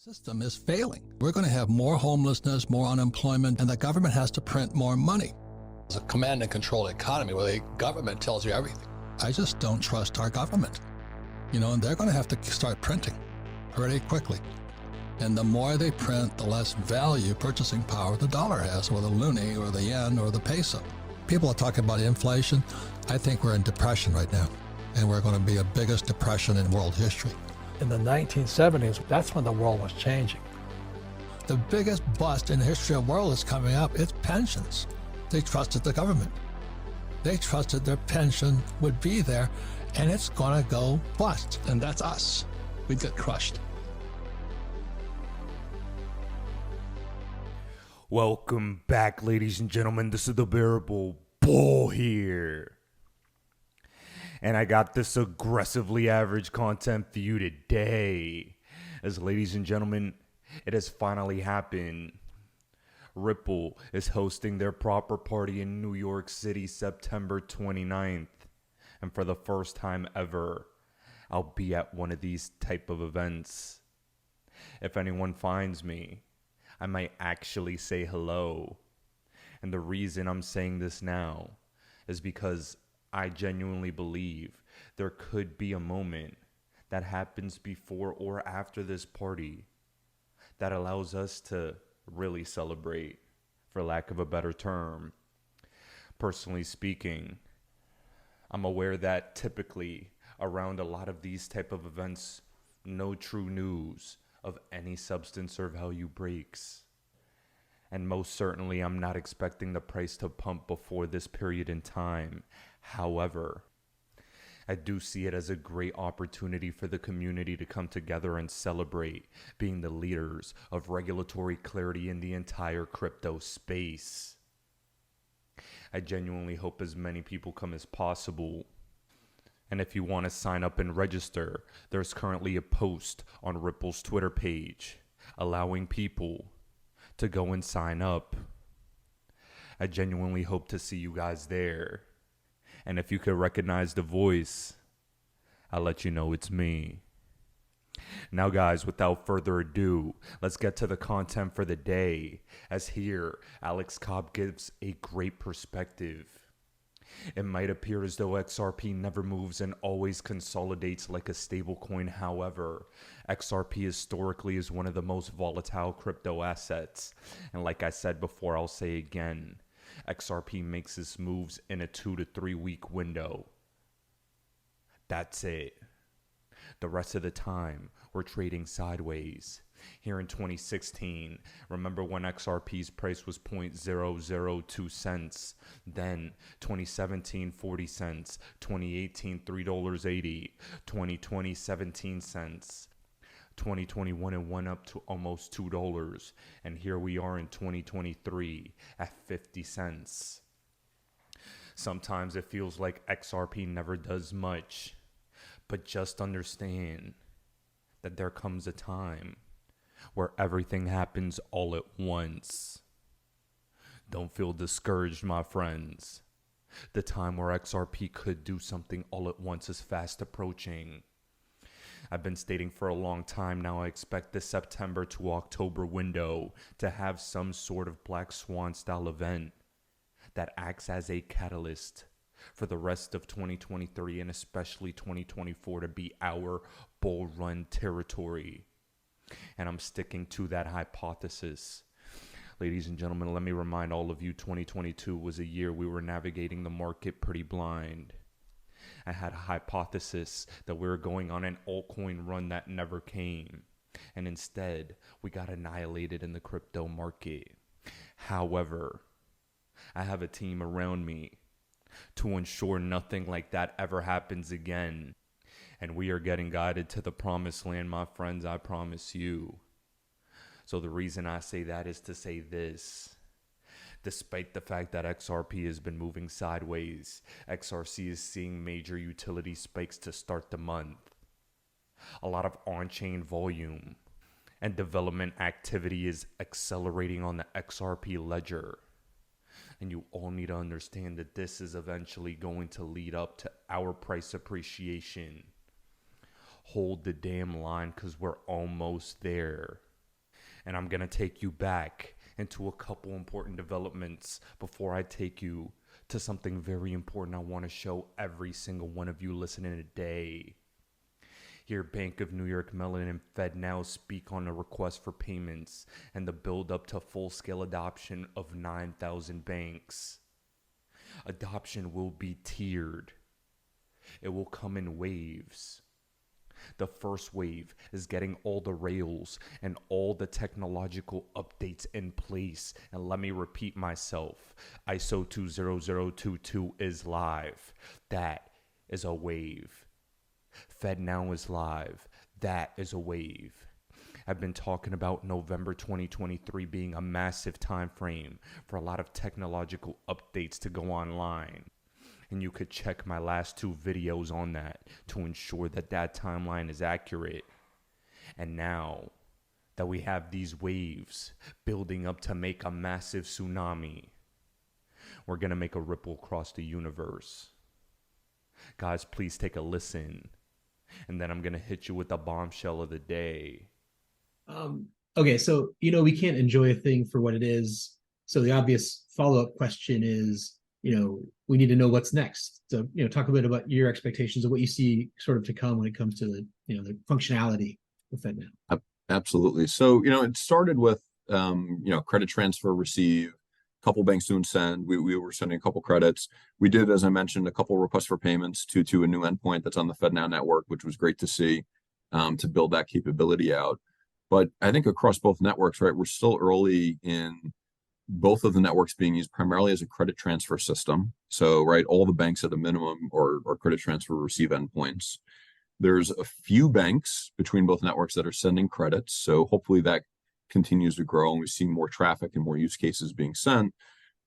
System is failing. We're going to have more homelessness, more unemployment, and the government has to print more money. It's a command and control economy where the government tells you everything. I just don't trust our government. And they're going to have to start printing pretty quickly. And the more they print, the less value purchasing power the dollar has, or the loonie, or the yen, or the peso. People are talking about inflation. I think we're in depression right now, and we're going to be the biggest depression in world history. In the 1970s, that's when the world was changing. The biggest bust in the history of the world is coming up. It's pensions. They trusted the government. They trusted their pension would be there, and it's going to go bust. And that's us. We'd get crushed. Welcome back, ladies and gentlemen. This is the Bearable Bull here. And I got this aggressively average content for you today. As ladies and gentlemen, it has finally happened. Ripple is hosting their proper party in New York City, September 29th. And for the first time ever, I'll be at one of these type of events. If anyone finds me, I might actually say hello. And the reason I'm saying this now is because I genuinely believe there could be a moment that happens before or after this party that allows us to really celebrate, for lack of a better term. Personally speaking, I'm aware that typically around a lot of these type of events, no true news of any substance or value breaks. And most certainly, I'm not expecting the price to pump before this period in time. However, I do see it as a great opportunity for the community to come together and celebrate being the leaders of regulatory clarity in the entire crypto space. I genuinely hope as many people come as possible. And if you want to sign up and register, there's currently a post on Ripple's Twitter page allowing people to go and sign up. I genuinely hope to see you guys there. And if you could recognize the voice, I'll let you know it's me. Now guys, without further ado, let's get to the content for the day. As here, Alex Cobb gives a great perspective. It might appear as though XRP never moves and always consolidates like a stablecoin. However, XRP historically is one of the most volatile crypto assets. And like I said before, I'll say again, XRP makes its moves in a 2 to 3 week window. That's it. The rest of the time, we're trading sideways. Here in 2016, remember when XRP's price was 0.002 cents, then 2017, 40 cents, 2018, $3.80, 2020, 17 cents, 2021 it went up to almost $2, and here we are in 2023 at 50 cents. Sometimes it feels like XRP never does much, but just understand that there comes a time where everything happens all at once. Don't feel discouraged, my friends. The time where XRP could do something all at once is fast approaching. I've been stating for a long time now I expect the September to October window to have some sort of Black Swan style event that acts as a catalyst for the rest of 2023 and especially 2024 to be our bull run territory. And I'm sticking to that hypothesis. Ladies and gentlemen, let me remind all of you, 2022 was a year we were navigating the market pretty blind. I had a hypothesis that we were going on an altcoin run that never came. And instead, we got annihilated in the crypto market. However, I have a team around me to ensure nothing like that ever happens again. And we are getting guided to the promised land, my friends, I promise you. So the reason I say that is to say this. Despite the fact that XRP has been moving sideways, XRC is seeing major utility spikes to start the month. A lot of on-chain volume and development activity is accelerating on the XRP ledger. And you all need to understand that this is eventually going to lead up to our price appreciation. Hold the damn line because we're almost there. And I'm going to take you back into a couple important developments before I take you to something very important I want to show every single one of you listening today. Here, Bank of New York Mellon and FedNow speak on a request for payments and the build up to full-scale adoption of 9,000 banks. Adoption will be tiered. It will come in waves. The first wave is getting all the rails and all the technological updates in place. And let me repeat myself. ISO 20022 is live. That is a wave. FedNow is live. That is a wave. I've been talking about November 2023 being a massive time frame for a lot of technological updates to go online. And you could check my last 2 videos on that to ensure that that timeline is accurate. And now that we have these waves building up to make a massive tsunami, we're going to make a ripple across the universe. Guys, please take a listen. And then I'm going to hit you with the bombshell of the day. Okay, so, we can't enjoy a thing for what it is. So the obvious follow-up question is, we need to know what's next. So, talk a bit about your expectations of what you see sort of to come when it comes to the functionality of FedNow. Absolutely. So, it started with, credit transfer, receive, a couple banks doing send. We were sending a couple credits. We did, as I mentioned, a couple requests for payments to a new endpoint that's on the FedNow network, which was great to see, to build that capability out. But I think across both networks, right, we're still early in both of the networks being used primarily as a credit transfer system. So, right, all the banks at a minimum or credit transfer receive endpoints. There's a few banks between both networks that are sending credits. So hopefully that continues to grow and we see more traffic and more use cases being sent.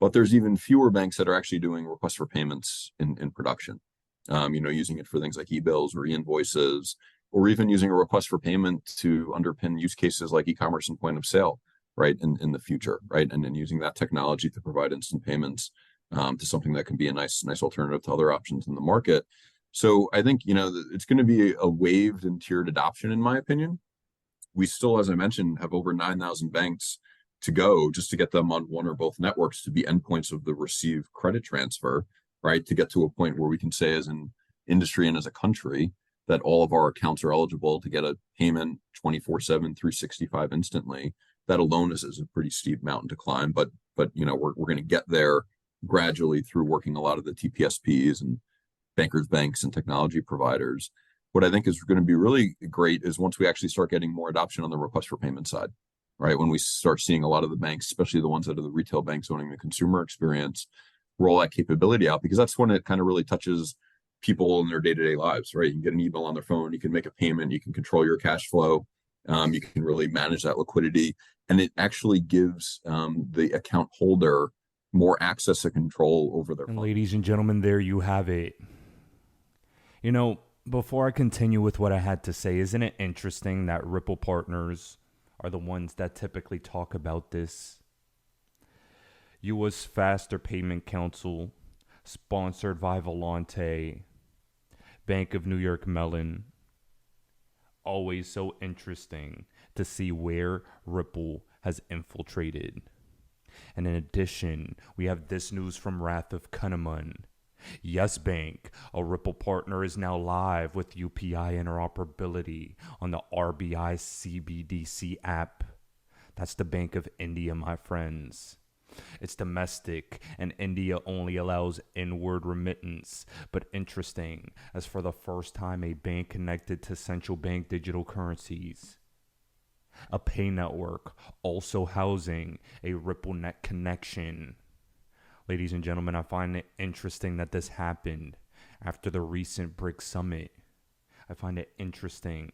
But there's even fewer banks that are actually doing requests for payments in production, using it for things like e-bills or e-invoices, or even using a request for payment to underpin use cases like e-commerce and point of sale, right, in the future, right? And then using that technology to provide instant payments to something that can be a nice alternative to other options in the market. So I think, it's going to be a waved and tiered adoption, in my opinion. We still, as I mentioned, have over 9,000 banks to go just to get them on one or both networks to be endpoints of the receive credit transfer, right? To get to a point where we can say as an industry and as a country that all of our accounts are eligible to get a payment 24/7, 365 instantly. That alone is a pretty steep mountain to climb, but we're going to get there gradually through working a lot of the TPSPs and bankers, banks, and technology providers. What I think is going to be really great is once we actually start getting more adoption on the request for payment side, right? When we start seeing a lot of the banks, especially the ones that are the retail banks owning the consumer experience, roll that capability out, because that's when it kind of really touches people in their day-to-day lives, right? You can get an email on their phone, you can make a payment, you can control your cash flow, you can really manage that liquidity, and it actually gives the account holder more access and control over their And funds. ladies and gentlemen, there you have it. Before I continue with what I had to say, isn't it interesting that Ripple partners are the ones that typically talk about this? U.S. Faster Payment Council, sponsored by Volante, Bank of New York Mellon. Always so interesting to see where Ripple has infiltrated. And in addition, we have this news from Wrath of Kahneman. Yes Bank, a Ripple partner, is now live with UPI interoperability on the RBI Cbdc app. That's the Bank of India, my friends. It's domestic, and India only allows inward remittance. But interesting, as for the first time, a bank connected to central bank digital currencies. A pay network also housing a RippleNet connection. Ladies and gentlemen, I find it interesting that this happened after the recent BRICS summit. I find it interesting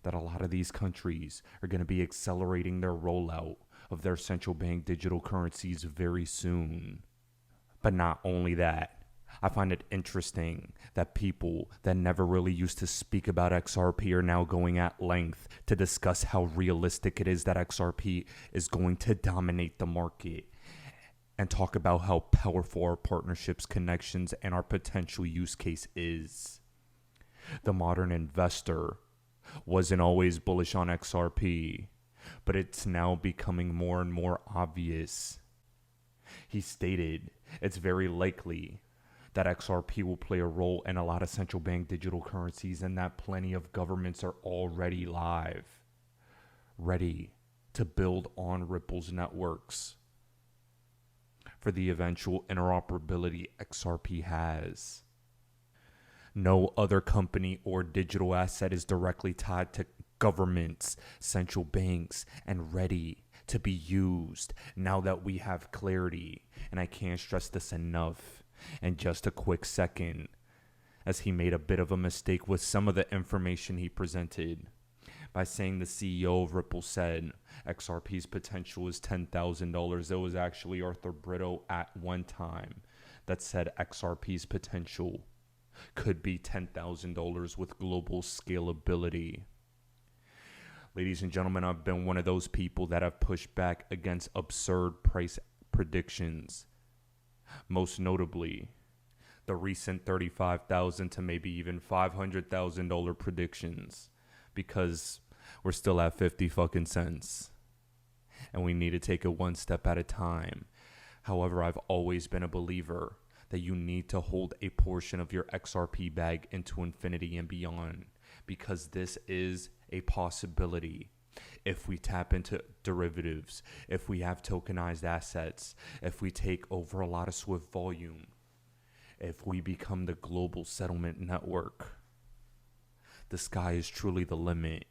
that a lot of these countries are going to be accelerating their rollout of their central bank digital currencies very soon. But not only that, I find it interesting that people that never really used to speak about XRP are now going at length to discuss how realistic it is that XRP is going to dominate the market, and talk about how powerful our partnerships, connections, and our potential use case is. The modern investor wasn't always bullish on XRP, but it's now becoming more and more obvious. He stated it's very likely that XRP will play a role in a lot of central bank digital currencies, and that plenty of governments are already live, ready to build on Ripple's networks for the eventual interoperability XRP has. No other company or digital asset is directly tied to governments, central banks, and ready to be used now that we have clarity. And I can't stress this enough. And just a quick second, as he made a bit of a mistake with some of the information he presented by saying the CEO of Ripple said XRP's potential is $10,000. It was actually Arthur Brito at one time that said XRP's potential could be $10,000 with global scalability. Ladies and gentlemen, I've been one of those people that have pushed back against absurd price predictions. Most notably, the recent $35,000 to maybe even $500,000 predictions, because we're still at 50 fucking cents. And we need to take it one step at a time. However, I've always been a believer that you need to hold a portion of your XRP bag into infinity and beyond, because this is a possibility. If we tap into derivatives, if we have tokenized assets, if we take over a lot of Swift volume, if we become the global settlement network, the sky is truly the limit.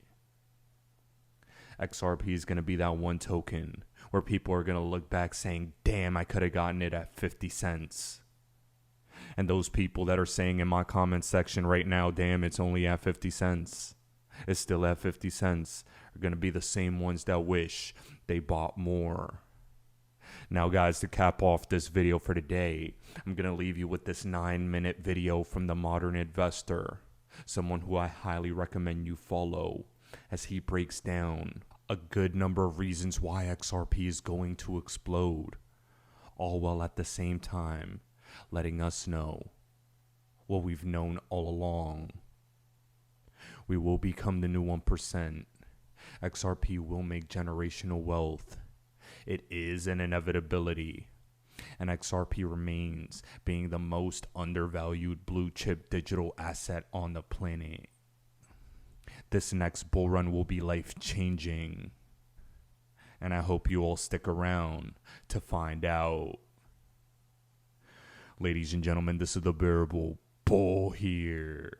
XRP is going to be that one token where people are going to look back saying, damn, I could have gotten it at 50 cents. And those people that are saying in my comment section right now, damn, it's only at 50 cents. It's still at 50 cents. Are going to be the same ones that wish they bought more. Now, guys, to cap off this video for today, I'm going to leave you with this 9-minute video from the Modern Investor, someone who I highly recommend you follow, as he breaks down a good number of reasons why XRP is going to explode, all while at the same time letting us know what we've known all along. We will become the new 1%. XRP will make generational wealth. It is an inevitability. And XRP remains being the most undervalued blue chip digital asset on the planet. This next bull run will be life-changing. And I hope you all stick around to find out. Ladies and gentlemen, this is the Bearable Bull here.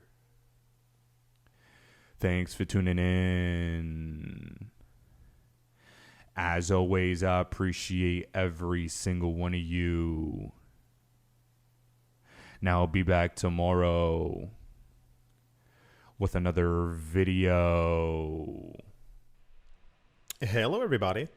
Thanks for tuning in. As always, I appreciate every single one of you. Now I'll be back tomorrow with another video. Hello, everybody.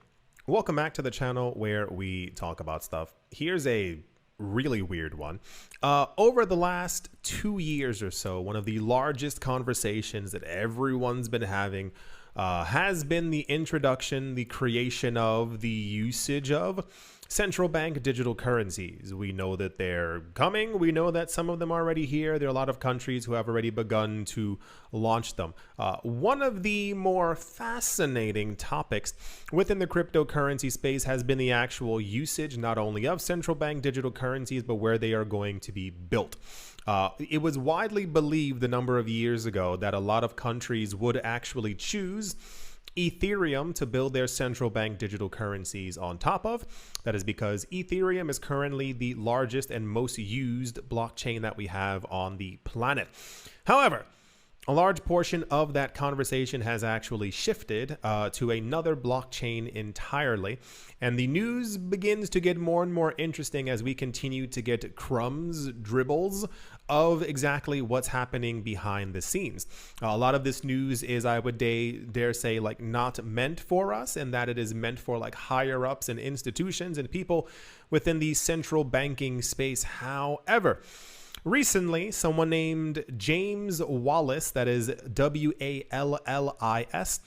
Welcome back to the channel where we talk about stuff. Here's a really weird one. Over the last 2 years or so, one of the largest conversations that everyone's been having has been the introduction, the creation of, the usage of central bank digital currencies. We know that they're coming. We know that some of them are already here. There are a lot of countries who have already begun to launch them. One of the more fascinating topics within the cryptocurrency space has been the actual usage, not only of central bank digital currencies, but where they are going to be built. It was widely believed a number of years ago that a lot of countries would actually choose Ethereum to build their central bank digital currencies on top of. That is because Ethereum is currently the largest and most used blockchain that we have on the planet. However, a large portion of that conversation has actually shifted to another blockchain entirely. And the news begins to get more and more interesting as we continue to get crumbs, dribbles of exactly what's happening behind the scenes. A lot of this news is, I would dare say, like not meant for us, and that it is meant for like higher ups and institutions and people within the central banking space. However, recently, someone named James Wallis, that is Wallis,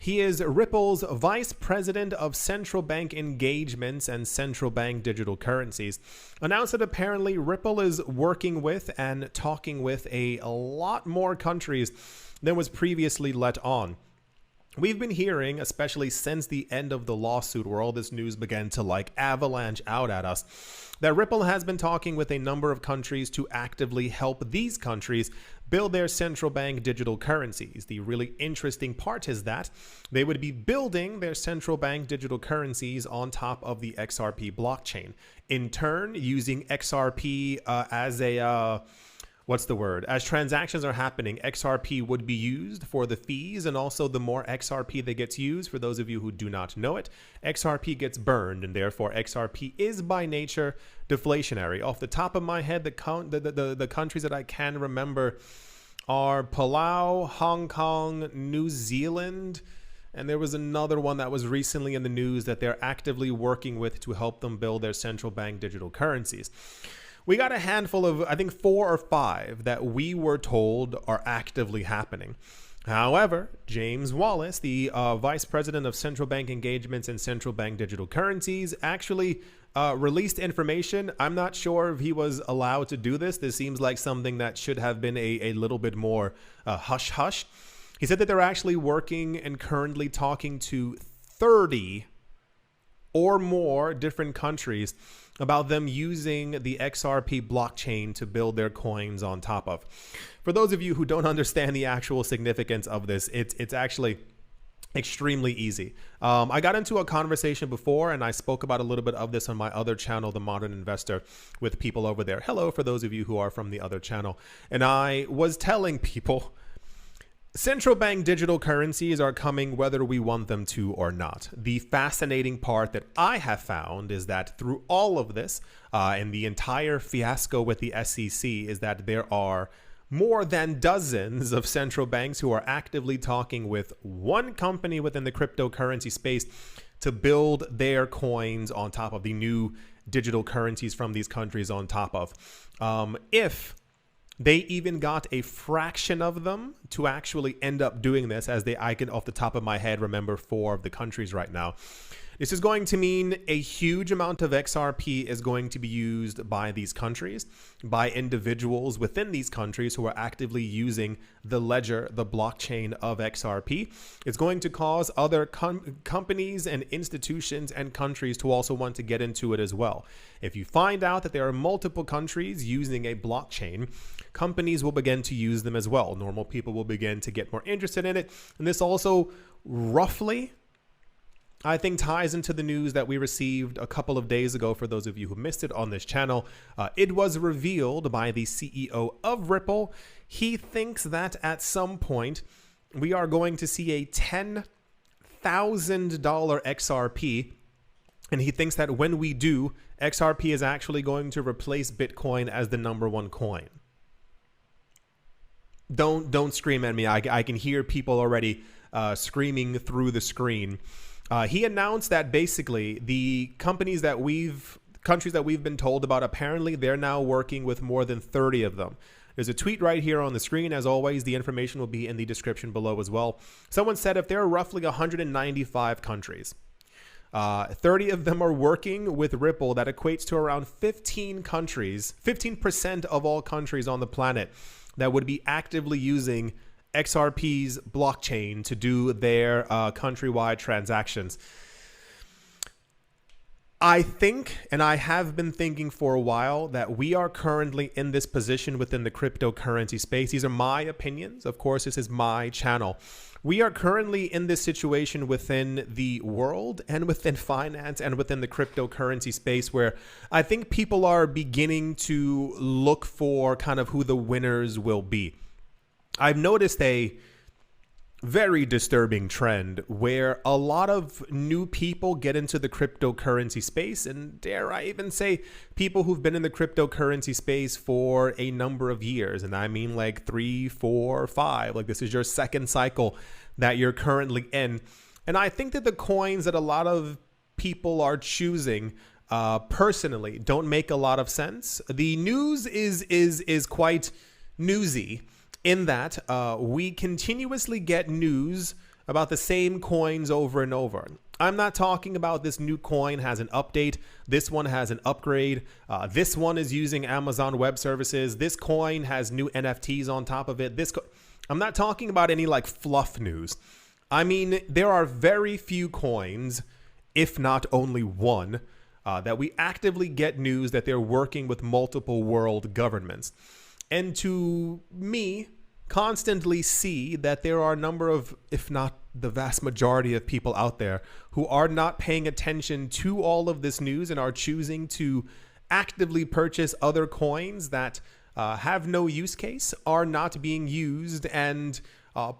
he is Ripple's Vice President of Central Bank Engagements and Central Bank Digital Currencies, announced that apparently Ripple is working with and talking with a lot more countries than was previously let on. we've been hearing, especially since the end of the lawsuit where all this news began to like avalanche out at us, that Ripple has been talking with a number of countries to actively help these countries build their central bank digital currencies. The really interesting part is that they would be building their central bank digital currencies on top of the XRP blockchain. In turn, using XRP as a as transactions are happening, XRP would be used for the fees, and also the more XRP that gets used, for those of you who do not know it, XRP gets burned, and therefore XRP is by nature deflationary. Off the top of my head, the countries that I can remember are Palau, Hong Kong, New Zealand, and there was another one that was recently in the news that they're actively working with to help them build their central bank digital currencies. We got a handful of, I think 4 or 5 that we were told are actively happening. However, James Wallace, the Vice President of Central Bank Engagements and Central Bank Digital Currencies, actually released information. I'm not sure if he was allowed to do this. This seems like something that should have been a little bit more hush-hush. He said that they're actually working and currently talking to 30 or more different countries about them using the XRP blockchain to build their coins on top of. For those of you who don't understand the actual significance of this, it's actually extremely easy. I got into a conversation before, and I spoke about a little bit of this on my other channel, The Modern Investor, with people over there. Hello, for those of you who are from the other channel. And I was telling people, central bank digital currencies are coming whether we want them to or not. The fascinating part that I have found is that through all of this and the entire fiasco with the SEC is that there are more than dozens of central banks who are actively talking with one company within the cryptocurrency space to build their coins on top of the new digital currencies from these countries on top of. If they even got a fraction of them to actually end up doing this, as I can off the top of my head remember 4 of the countries right now. This is going to mean a huge amount of XRP is going to be used by these countries, by individuals within these countries who are actively using the ledger, the blockchain of XRP. It's going to cause other companies and institutions and countries to also want to get into it as well. If you find out that there are multiple countries using a blockchain, companies will begin to use them as well. Normal people will begin to get more interested in it. And this also roughly, I think, ties into the news that we received a couple of days ago. For those of you who missed it on this channel, it was revealed by the CEO of Ripple. He thinks that at some point we are going to see a $10,000 XRP. And he thinks that when we do, XRP is actually going to replace Bitcoin as the #1 coin. Don't scream at me. I can hear people already screaming through the screen. He announced that basically the countries that we've been told about, apparently they're now working with more than 30 of them. There's a tweet right here on the screen. As always, the information will be in the description below as well. Someone said if there are roughly 195 countries, 30 of them are working with Ripple, that equates to around 15 countries, 15% of all countries on the planet that would be actively using XRP's blockchain to do their countrywide transactions. I think, and I have been thinking for a while, that we are currently in this position within the cryptocurrency space. These are my opinions. Of course, this is my channel. We are currently in this situation within the world and within finance and within the cryptocurrency space where I think people are beginning to look for kind of who the winners will be. I've noticed a very disturbing trend where a lot of new people get into the cryptocurrency space, and dare I even say people who've been in the cryptocurrency space for a number of years. And I mean like 3, 4, 5, like this is your second cycle that you're currently in. And I think that the coins that a lot of people are choosing personally don't make a lot of sense. The news is quite newsy, in that we continuously get news about the same coins over and over. I'm not talking about this new coin has an update, this one has an upgrade, this one is using Amazon Web Services, this coin has new NFTs on top of it. I'm not talking about any like fluff news. I mean, there are very few coins, if not only one, that we actively get news that they're working with multiple world governments. And to me, constantly see that there are a number of, if not the vast majority of people out there who are not paying attention to all of this news and are choosing to actively purchase other coins that have no use case, are not being used, and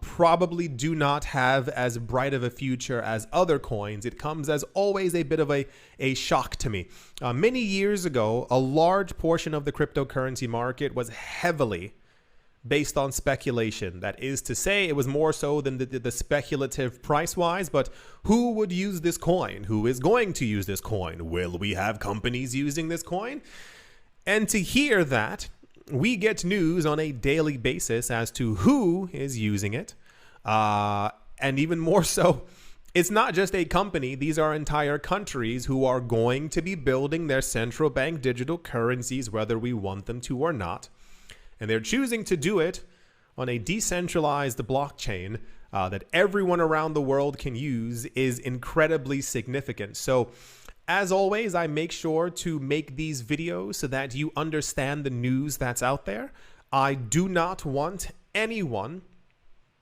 probably do not have as bright of a future as other coins. It comes as always a bit of a shock to me. Many years ago, a large portion of the cryptocurrency market was heavily based on speculation. That is to say, it was more so than the speculative price-wise, but who would use this coin? Who is going to use this coin? Will we have companies using this coin? And to hear that, we get news on a daily basis as to who is using it. And even more so, it's not just a company. These are entire countries who are going to be building their central bank digital currencies, whether we want them to or not. And they're choosing to do it on a decentralized blockchain that everyone around the world can use is incredibly significant. So as always, I make sure to make these videos so that you understand the news that's out there. I do not want anyone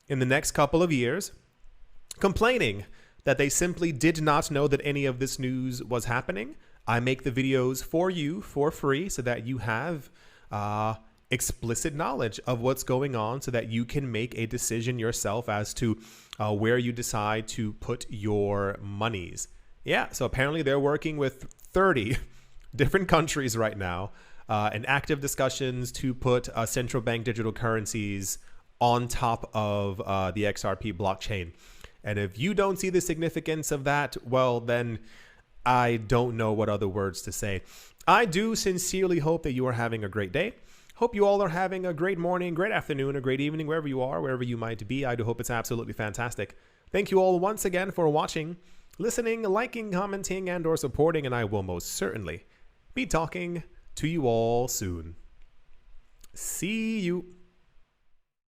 in the next couple of years complaining that they simply did not know that any of this news was happening. I make the videos for you for free so that you have explicit knowledge of what's going on, so that you can make a decision yourself as to where you decide to put your monies. Yeah, so apparently they're working with 30 different countries right now in active discussions to put central bank digital currencies on top of the XRP blockchain. And if you don't see the significance of that, well, then I don't know what other words to say. I do sincerely hope that you are having a great day. Hope you all are having a great morning, great afternoon, a great evening, wherever you are, wherever you might be. I do hope it's absolutely fantastic. Thank you all once again for watching, listening, liking, commenting, and or supporting, and I will most certainly be talking to you all soon. See you.